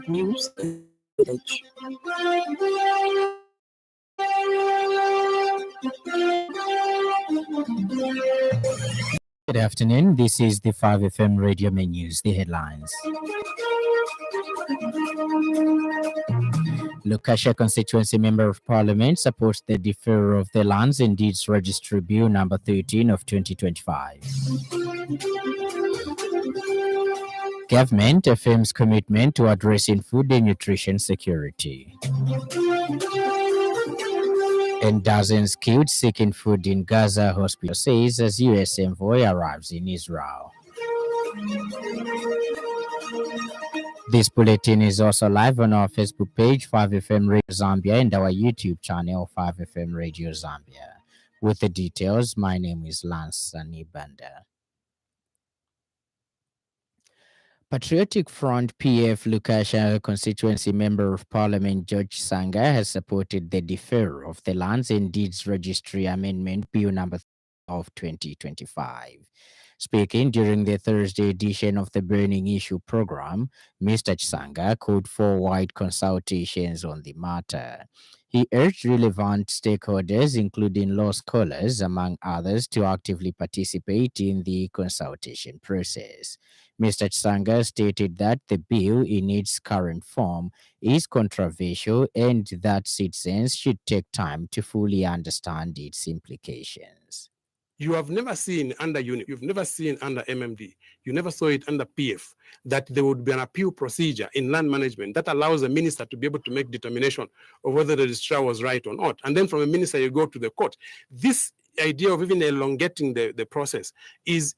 news village. Good afternoon. This is the 5FM Radio Main News. The headlines. Lukasha Constituency Member of Parliament supports the deferral of the Lands and Deeds Registry Bill number 13 of 2025. Government affirms commitment to addressing food and nutrition security. And dozens killed seeking food in Gaza hospital, says as U.S. envoy arrives in Israel. This bulletin is also live on our Facebook page, 5FM Radio Zambia, and our YouTube channel, 5FM Radio Zambia. With the details, my name is Lance Sannie. Patriotic Front PF Lukasha Constituency Member of Parliament George Sanga has supported the deferral of the Lands and Deeds Registry Amendment Bill number of 2025. Speaking during the Thursday edition of the Burning Issue program, Mr. Sanga called for wide consultations on the matter. He urged relevant stakeholders, including law scholars, among others, to actively participate in the consultation process. Mr. Sanga stated that the bill in its current form is controversial and that citizens should take time to fully understand its implications. You have never seen under UNIP, you've never seen under MMD, you never saw it under PF, that there would be an appeal procedure in land management that allows a minister to be able to make determination of whether the registrar was right or not. And then from a minister, you go to the court. This idea of even elongating the process is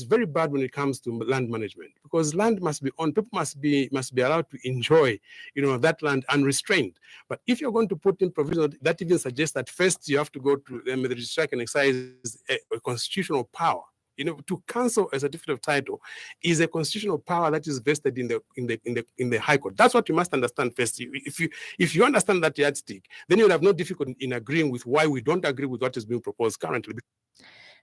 very bad when it comes to land management, because land must be owned. People must be allowed to enjoy, that land unrestrained. But if you're going to put in provisions that even suggest that first you have to go to the registrar and exercise a constitutional power. To cancel a certificate of title is a constitutional power that is vested in the High Court. That's what you must understand first. If you understand that yardstick, then you'll have no difficulty in agreeing with why we don't agree with what is being proposed currently.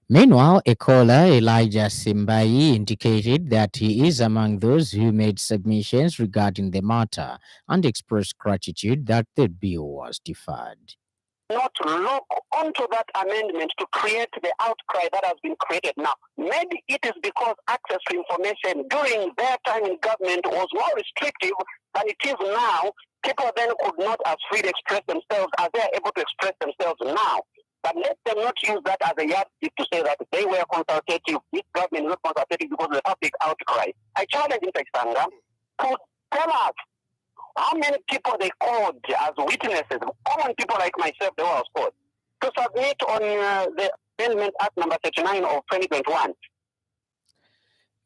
Meanwhile, a caller, Elijah Simbai, indicated that he is among those who made submissions regarding the matter and expressed gratitude that the bill was deferred. Not look onto that amendment to create the outcry that has been created now. Maybe it is because access to information during their time in government was more restrictive than it is now. People then could not as freely express themselves as they are able to express themselves now. But let them not use that as a yardstick to say that they were consultative. This government is not consultative because of the public outcry. I challenge Mr. Sanga to tell us how many people they called as witnesses, common people like myself, they were called, to submit on the Amendment Act number 39 of 2021.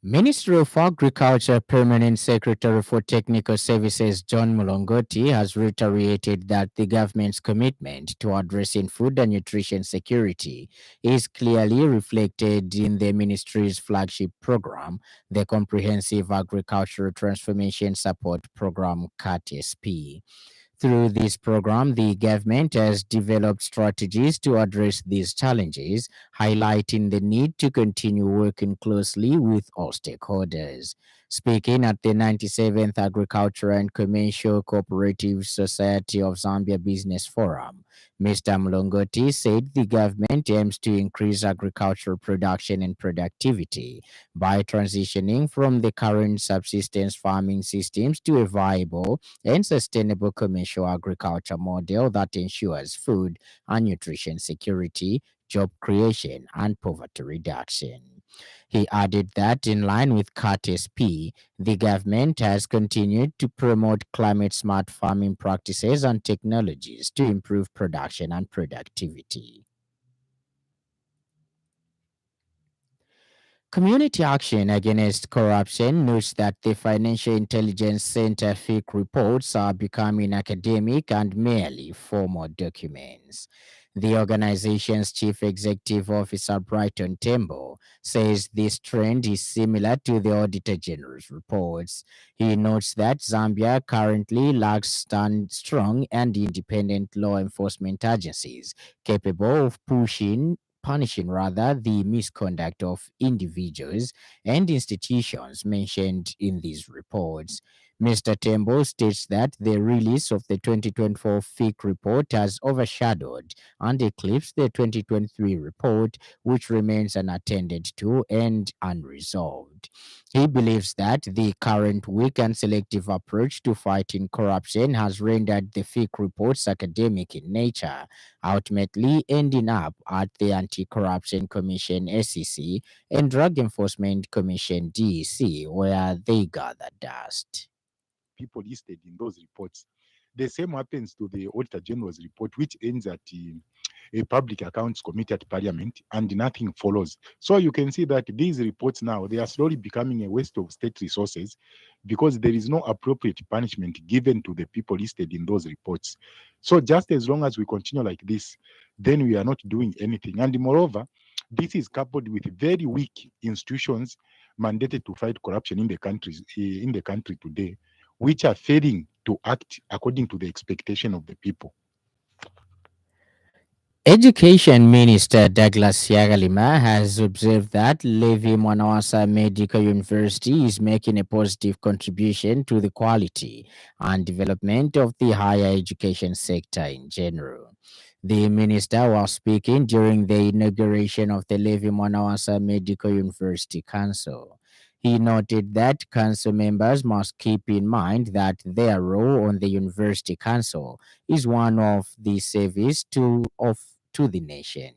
Ministry of Agriculture Permanent Secretary for Technical Services John Mulongoti has reiterated that the government's commitment to addressing food and nutrition security is clearly reflected in the ministry's flagship program, the Comprehensive Agricultural Transformation Support Program, CAT-SP. Through this program, the government has developed strategies to address these challenges, highlighting the need to continue working closely with all stakeholders. Speaking at the 97th Agriculture and Commercial Cooperative Society of Zambia Business Forum, Mr. Mlongoti said the government aims to increase agricultural production and productivity by transitioning from the current subsistence farming systems to a viable and sustainable commercial agriculture model that ensures food and nutrition security, job creation, and poverty reduction. He added that in line with CAT-SP, the government has continued to promote climate-smart farming practices and technologies to improve production and productivity. Community Action Against Corruption notes that the Financial Intelligence Center fake reports are becoming academic and merely formal documents. The organization's chief executive officer, Brighton Tembo, says this trend is similar to the Auditor General's reports. He notes that Zambia currently lacks strong and independent law enforcement agencies capable of punishing the misconduct of individuals and institutions mentioned in these reports. Mr. Tembo states that the release of the 2024 FIC report has overshadowed and eclipsed the 2023 report, which remains unattended to and unresolved. He believes that the current weak and selective approach to fighting corruption has rendered the FIC reports academic in nature, ultimately ending up at the Anti-Corruption Commission (SEC) and Drug Enforcement Commission (DEC), where they gather dust. People listed in those reports. The same happens to the Auditor General's report, which ends at a Public Accounts Committee at Parliament, and nothing follows. So you can see that these reports now, they are slowly becoming a waste of state resources because there is no appropriate punishment given to the people listed in those reports. So just as long as we continue like this, then we are not doing anything. And moreover, this is coupled with very weak institutions mandated to fight corruption in the country today, which are failing to act according to the expectation of the people. Education Minister Douglas Yagalima has observed that Levi Mwanawasa Medical University is making a positive contribution to the quality and development of the higher education sector in general. The minister was speaking during the inauguration of the Levi Mwanawasa Medical University Council. He noted that council members must keep in mind that their role on the university council is one of the service to the nation.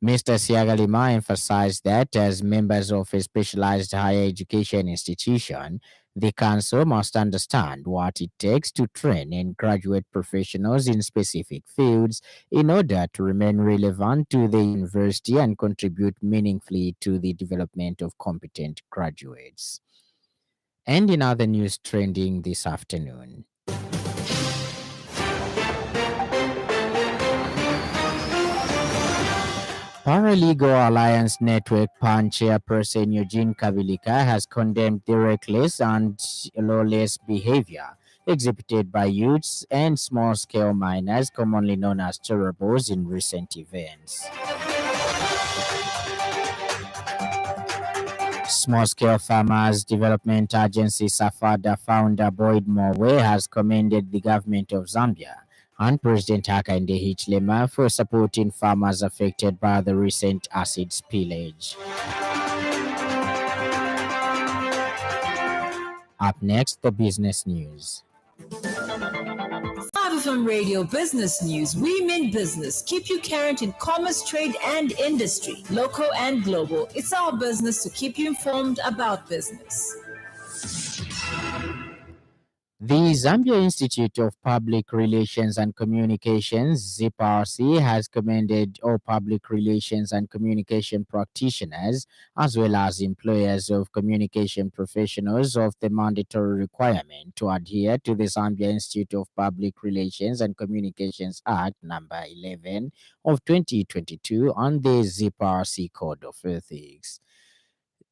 Mr. Siagalima emphasized that as members of a specialized higher education institution, the council must understand what it takes to train and graduate professionals in specific fields in order to remain relevant to the university and contribute meaningfully to the development of competent graduates. And in other news trending this afternoon, Paralegal Alliance Network PAN chairperson Eugene Kabilika has condemned the reckless and lawless behavior exhibited by youths and small-scale miners, commonly known as chorobos, in recent events. Small-scale Farmers Development Agency SAFADA founder Boyd Mowe has commended the government of Zambia and President Hakainde Hichilema for supporting farmers affected by the recent acid spillage. Up next, the business news. From Radio Business News, we mean business. Keep you current in commerce, trade, and industry, local and global. It's our business to keep you informed about business. The Zambia Institute of Public Relations and Communications, ZIPRC, has commended all public relations and communication practitioners, as well as employers of communication professionals, of the mandatory requirement to adhere to the Zambia Institute of Public Relations and Communications Act number 11 of 2022 and the ZIPRC Code of Ethics.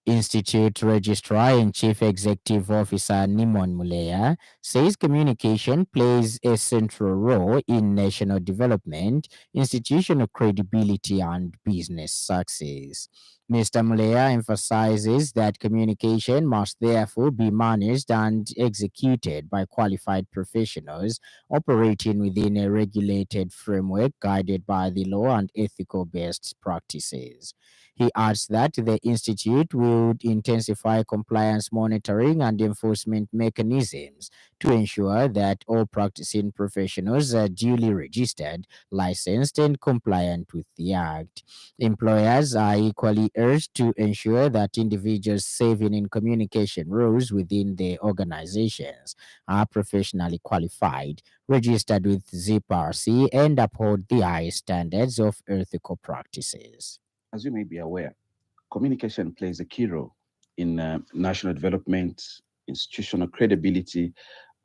Institute Registrar and Chief Executive Officer Nimon Muleya says communication plays a central role in national development, institutional credibility, and business success. Mr. Muleya emphasizes that communication must therefore be managed and executed by qualified professionals operating within a regulated framework guided by the law and ethical best practices. He adds that the Institute would intensify compliance monitoring and enforcement mechanisms to ensure that all practicing professionals are duly registered, licensed, and compliant with the Act. Employers are equally urged to ensure that individuals serving in communication roles within their organizations are professionally qualified, registered with ZIPRC, and uphold the highest standards of ethical practices. As you may be aware, communication plays a key role in national development, institutional credibility,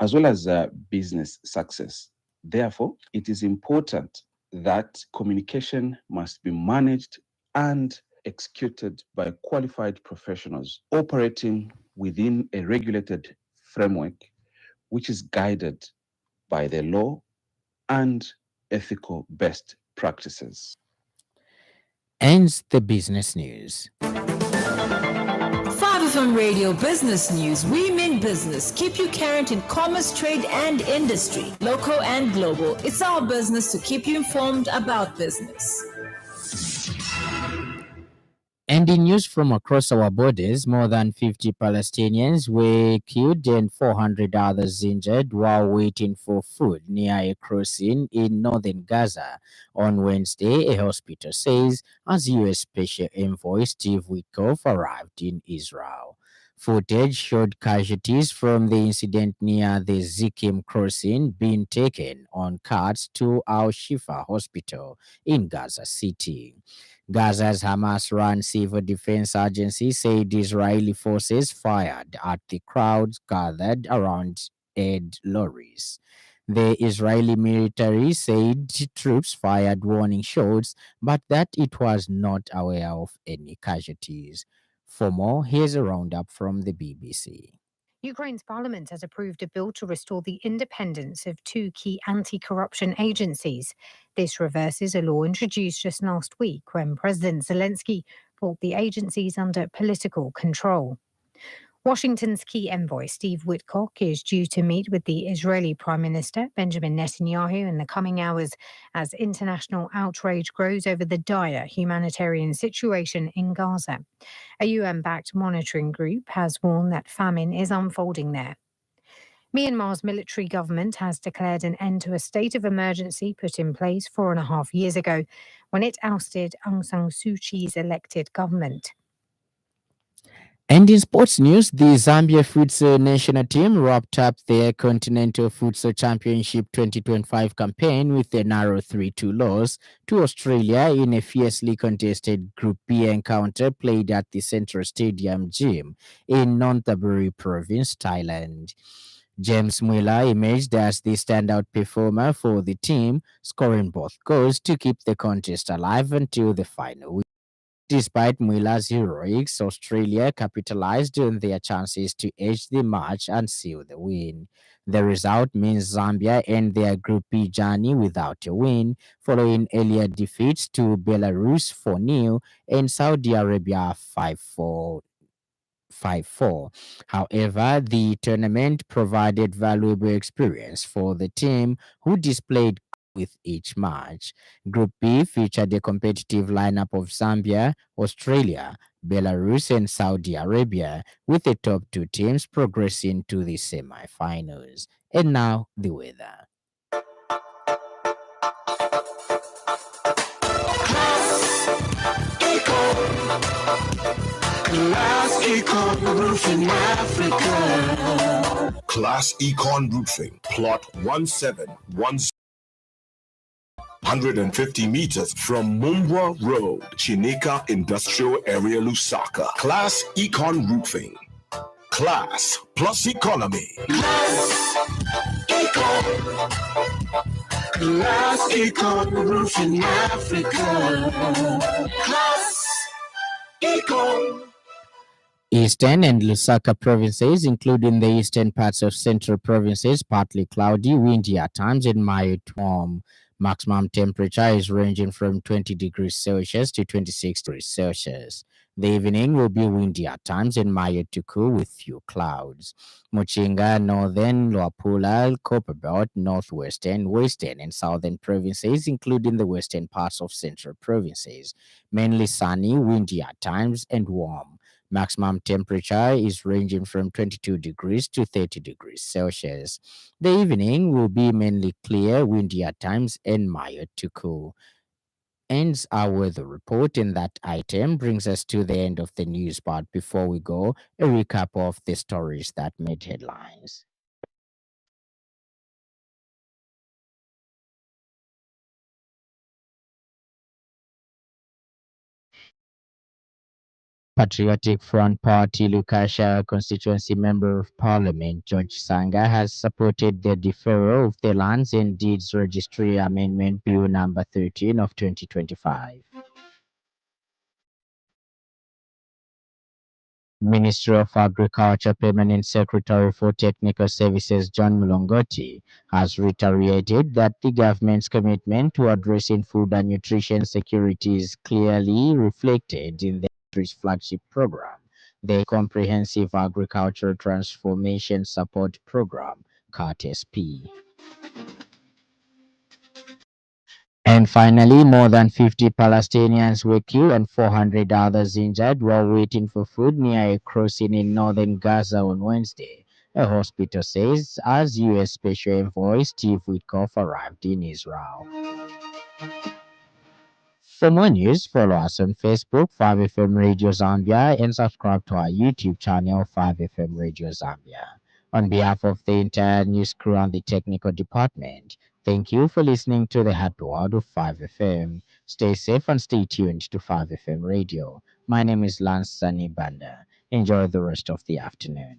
as well as business success. Therefore, it is important that communication must be managed and executed by qualified professionals operating within a regulated framework, which is guided by the law and ethical best practices. Ends the business news. From Radio Business News, we mean mean business. Keep you current in commerce, trade, and industry, local and global. It's our business to keep you informed about business. And in news from across our borders, more than 50 Palestinians were killed and 400 others injured while waiting for food near a crossing in northern Gaza on Wednesday, a hospital says, as U.S. Special Envoy Steve Witkoff arrived in Israel. Footage showed casualties from the incident near the Zikim crossing being taken on carts to Al Shifa Hospital in Gaza City. Gaza's Hamas-run civil defense agency said Israeli forces fired at the crowds gathered around aid lorries. The Israeli military said troops fired warning shots, but that it was not aware of any casualties. For more, here's a roundup from the BBC. Ukraine's parliament has approved a bill to restore the independence of two key anti-corruption agencies. This reverses a law introduced just last week when President Zelensky brought the agencies under political control. Washington's key envoy, Steve Witkoff, is due to meet with the Israeli Prime Minister, Benjamin Netanyahu, in the coming hours as international outrage grows over the dire humanitarian situation in Gaza. A UN-backed monitoring group has warned that famine is unfolding there. Myanmar's military government has declared an end to a state of emergency put in place 4.5 years ago when it ousted Aung San Suu Kyi's elected government. And in sports news, the Zambia Futsal national team wrapped up their Continental Futsal Championship 2025 campaign with a narrow 3-2 loss to Australia in a fiercely contested Group B encounter played at the Central Stadium Gym in Nonthaburi Province, Thailand. James Mueller emerged as the standout performer for the team, scoring both goals to keep the contest alive until the final. Despite Mueller's heroics, Australia capitalized on their chances to edge the match and seal the win. The result means Zambia end their Group B journey without a win, following earlier defeats to Belarus 4-0 and Saudi Arabia 5-4. However, the tournament provided valuable experience for the team, who displayed with each match. Group B featured a competitive lineup of Zambia, Australia, Belarus, and Saudi Arabia, with the top two teams progressing to the semi-finals. And now, the weather. Class Econ Roofing Africa. Class Econ Roofing, plot 1710. 150 meters from Mumbwa Road, Chineka Industrial Area, Lusaka. Class Econ Roofing. Class plus economy. Class Econ. Class Econ Roofing Africa. Class Econ. Eastern and Lusaka provinces, including the eastern parts of central provinces, partly cloudy, windy at times, and mild warm. Maximum temperature is ranging from 20 degrees Celsius to 26 degrees Celsius. The evening will be windy at times and mild to cool with few clouds. Muchinga, northern, Luapula, Copperbelt, northwestern, western, and southern provinces, including the western parts of central provinces. Mainly sunny, windy at times, and warm. Maximum temperature is ranging from 22 degrees to 30 degrees Celsius. The evening will be mainly clear, windy at times, and mild to cool. Ends our weather report, and that item brings us to the end of the news part. Before we go, a recap of the stories that made headlines. Patriotic Front Party Lukasha constituency member of parliament George Sanga has supported the deferral of the Lands and Deeds Registry Amendment Bill number 13 of 2025. Ministry of Agriculture Permanent Secretary for Technical Services John Mulongoti has reiterated that the government's commitment to addressing food and nutrition security is clearly reflected in the country's flagship program, the Comprehensive Agricultural Transformation Support Program, CARTESP. And finally, more than 50 Palestinians were killed and 400 others injured while waiting for food near a crossing in northern Gaza on Wednesday, a hospital says, as U.S. Special Envoy Steve Witkoff arrived in Israel. For more news, follow us on Facebook, 5FM Radio Zambia, and subscribe to our YouTube channel, 5FM Radio Zambia. On behalf of the entire news crew and the technical department, thank you for listening to the Happy World of 5FM. Stay safe and stay tuned to 5FM Radio. My name is Lance Sannie. Enjoy the rest of the afternoon.